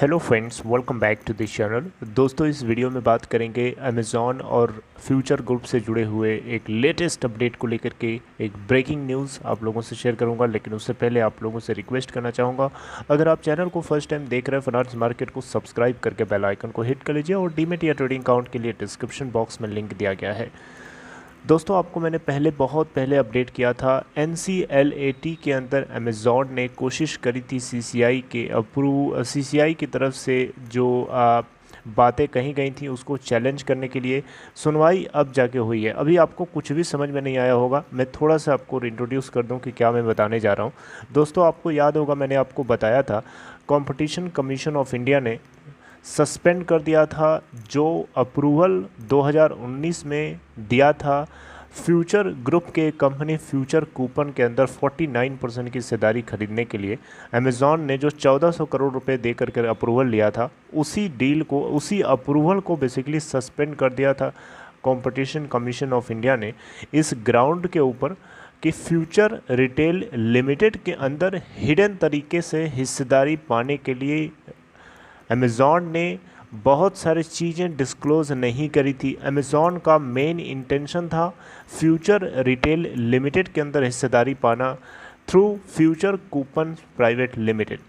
Hello friends, welcome back to this channel. दोस्तों, इस video में बात करेंगे अमेज़ॉन और फ्यूचर ग्रुप से जुड़े हुए एक लेटेस्ट अपडेट को लेकर के। एक ब्रेकिंग न्यूज़ आप लोगों से शेयर करूंगा, लेकिन उससे पहले आप लोगों से रिक्वेस्ट करना चाहूँगा, अगर आप चैनल को फर्स्ट टाइम देख रहे हैं फाइनेंस मार्केट को सब्सक्राइब करके बेल आइकन को हिट कर लीजिए। और डीमेट या ट्रेडिंग अकाउंट के लिए डिस्क्रिप्शन बॉक्स में लिंक दिया गया है। दोस्तों, आपको मैंने बहुत पहले अपडेट किया था, NCLAT के अंदर अमेज़ॉन ने कोशिश करी थी CCI की तरफ से जो बातें कही गई थी उसको चैलेंज करने के लिए। सुनवाई अब जाके हुई है। अभी आपको कुछ भी समझ में नहीं आया होगा, मैं थोड़ा सा आपको इंट्रोड्यूस कर दूं कि क्या मैं बताने जा रहा हूं। दोस्तों, आपको याद होगा मैंने आपको बताया था कंपटीशन कमीशन ऑफ इंडिया ने सस्पेंड कर दिया था जो अप्रूवल 2019 में दिया था फ्यूचर ग्रुप के कंपनी फ्यूचर कूपन के अंदर 49% की हिस्सेदारी खरीदने के लिए। अमेज़ॉन ने जो 1400 करोड़ रुपए दे करके अप्रूवल लिया था, उसी डील को, उसी अप्रूवल को बेसिकली सस्पेंड कर दिया था कंपटीशन कमीशन ऑफ इंडिया ने, इस ग्राउंड के ऊपर कि फ्यूचर रिटेल लिमिटेड के अंदर हिडन तरीके से हिस्सेदारी पाने के लिए अमेज़ॉन ने बहुत सारी चीज़ें डिस्क्लोज़ नहीं करी थी। अमेज़ॉन का मेन इंटेंशन था फ्यूचर रिटेल लिमिटेड के अंदर हिस्सेदारी पाना through future coupon private limited.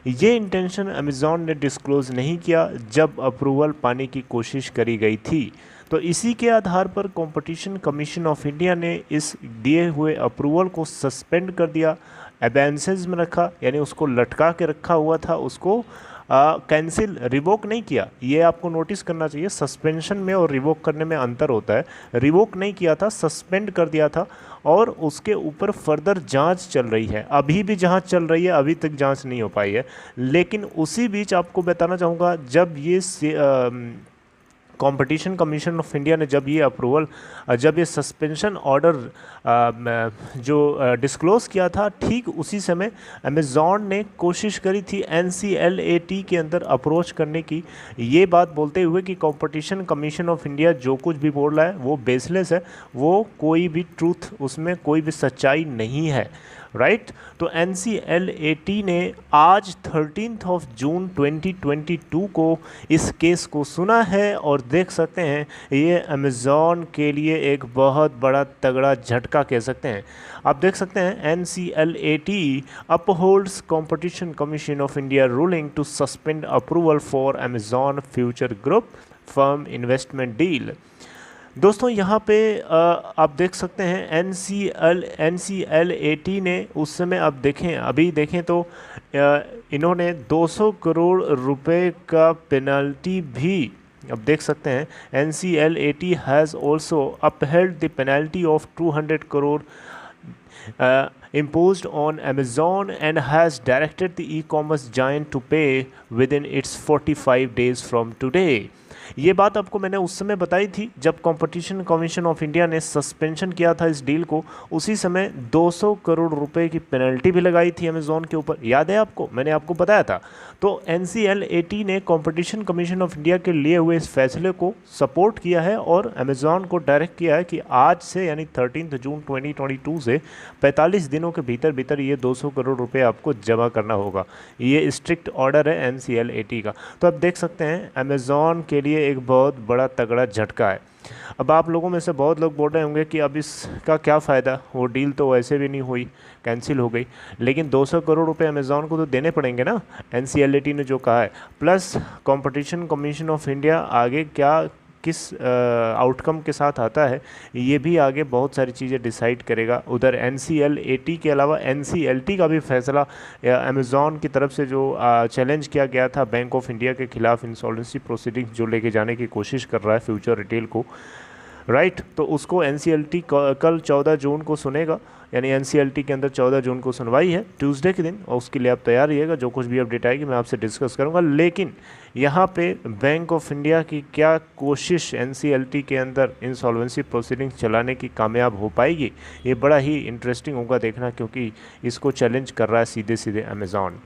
ये इंटेंशन अमेज़ॉन ने डिस्क्लोज़ नहीं किया जब अप्रूवल पाने की कोशिश करी गई थी। तो इसी के आधार पर कंपटीशन कमीशन ऑफ इंडिया ने इस दिए हुए अप्रूवल को सस्पेंड कर दिया, एबेंसेस में रखा, यानी उसको लटका के रखा हुआ था, उसको कैंसिल रिवोक नहीं किया। ये आपको नोटिस करना चाहिए, सस्पेंशन में और रिवोक करने में अंतर होता है। रिवोक नहीं किया था, सस्पेंड कर दिया था, और उसके ऊपर फर्दर जांच चल रही है। अभी भी जांच चल रही है, अभी तक जांच नहीं हो पाई है। लेकिन उसी बीच आपको बताना चाहूँगा, जब ये कंपटीशन कमीशन ऑफ इंडिया ने जब ये सस्पेंशन ऑर्डर जो डिस्क्लोज़ किया था, ठीक उसी समय अमेज़ॉन ने कोशिश करी थी NCLAT के अंदर अप्रोच करने की, ये बात बोलते हुए कि कंपटीशन कमीशन ऑफ इंडिया जो कुछ भी बोल रहा है वो बेसलेस है, वो कोई भी ट्रूथ, उसमें कोई भी सच्चाई नहीं है। राइट। तो NCLAT ने आज 13 जून 2022 को इस केस को सुना है, और देख सकते हैं ये अमेज़ॉन के लिए एक बहुत बड़ा तगड़ा झटका कह सकते हैं। आप देख सकते हैं NCLAT upholds competition commission of India ruling to suspend approval for Amazon future group firm investment deal. दोस्तों, यहाँ पे आप देख सकते हैं NCLAT ने उस समय, अभी देखें तो इन्होंने 200 करोड़ रुपए का पेनल्टी भी, अब देख सकते हैं NCLAT has also upheld the penalty of 200 crore imposed on Amazon and has directed the e-commerce giant to pay within its 45 days from today। ये बात आपको मैंने उस समय बताई थी जब कंपटीशन कमीशन ऑफ इंडिया ने सस्पेंशन किया था इस डील को। उसी समय 200 करोड़ रुपए की पेनल्टी भी लगाई थी अमेज़ॉन के ऊपर, याद है आपको, मैंने आपको बताया था। तो NCLAT ने कंपटीशन कमीशन ऑफ इंडिया के लिए हुए इस फैसले को सपोर्ट किया है और अमेज़ॉन को डायरेक्ट किया है कि आज से, यानी 13 जून 2022 से 45 दिनों के भीतर भीतर ये 200 करोड़ रुपए आपको जमा करना होगा। ये स्ट्रिक्ट ऑर्डर है NCLAT का। तो आप देख सकते हैं अमेज़ॉन के लिए एक बहुत बड़ा तगड़ा झटका है। अब आप लोगों में से बहुत लोग बोल रहे होंगे कि अब इसका क्या फ़ायदा, वो डील तो वैसे भी नहीं हुई, कैंसिल हो गई, लेकिन 200 करोड़ रुपए अमेज़ॉन को तो देने पड़ेंगे ना, NCLAT ने जो कहा है। Plus competition commission of India आगे किस आउटकम के साथ आता है, ये भी आगे बहुत सारी चीज़ें डिसाइड करेगा। उधर NCLAT के अलावा NCLT का भी फैसला अमेज़ॉन की तरफ से जो चैलेंज किया गया था बैंक ऑफ इंडिया के खिलाफ, इंसॉल्वेंसी प्रोसीडिंग्स जो लेके जाने की कोशिश कर रहा है फ्यूचर रिटेल को, राइट। तो उसको NCLT कल 14 जून को सुनेगा, यानी NCLT के अंदर 14 जून को सुनवाई है, ट्यूसडे के दिन, और उसके लिए आप तैयार रहिएगा। जो कुछ भी अपडेट आएगी मैं आपसे डिस्कस करूंगा। लेकिन यहाँ पे बैंक ऑफ इंडिया की क्या कोशिश NCLT के अंदर इंसॉल्वेंसी प्रोसीडिंग चलाने की कामयाब हो पाएगी, ये बड़ा ही इंटरेस्टिंग होगा देखना, क्योंकि इसको चैलेंज कर रहा है सीधे सीधे अमेज़ॉन।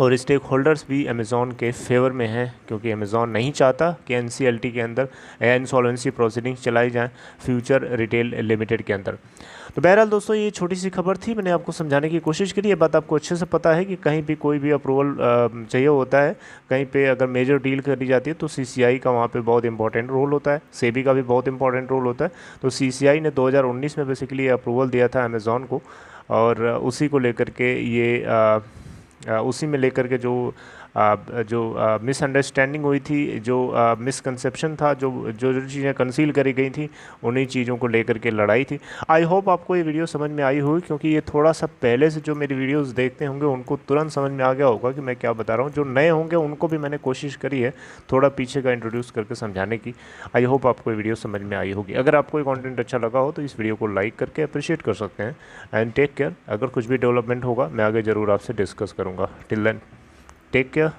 और स्टेक होल्डर्स भी अमेज़ॉन के फेवर में हैं, क्योंकि अमेज़ॉन नहीं चाहता कि एनसीएलटी के अंदर इंसॉल्वेंसी प्रोसीडिंग्स चलाई जाएं फ्यूचर रिटेल लिमिटेड के अंदर। तो बहरहाल दोस्तों, ये छोटी सी खबर थी, मैंने आपको समझाने की कोशिश करी। ये बात आपको अच्छे से पता है कि कहीं भी कोई भी अप्रूवल चाहिए होता है, कहीं पे अगर मेजर डील करी जाती है तो सीसीआई का वहाँ पे बहुत इंपॉर्टेंट रोल होता है, सेबी का भी बहुत इंपॉर्टेंट रोल होता है। तो सीसीआई ने 2019 में बेसिकली अप्रूवल दिया था अमेज़ॉन को, और उसी को लेकर के ये उसी में लेकर के जो मिसअंडरस्टैंडिंग हुई थी, जो मिसकंसेप्शन था, जो जो जो चीज़ें कंसील करी गई थी, उन्हीं चीज़ों को लेकर के लड़ाई थी। आई होप आपको ये वीडियो समझ में आई होगी, क्योंकि ये थोड़ा सा पहले से जो मेरी वीडियोस देखते होंगे उनको तुरंत समझ में आ गया होगा कि मैं क्या बता रहा हूँ। जो नए होंगे उनको भी मैंने कोशिश करी है थोड़ा पीछे का इंट्रोड्यूस करके समझाने की। आई होप आपको ये वीडियो समझ में आई होगी। अगर आपको ये कॉन्टेंट अच्छा लगा हो तो इस वीडियो को लाइक करके अप्रिशिएट कर सकते हैं। And take care. अगर कुछ भी डेवलपमेंट होगा मैं आगे ज़रूर आपसे डिस्कस करूँगा। Till then take care.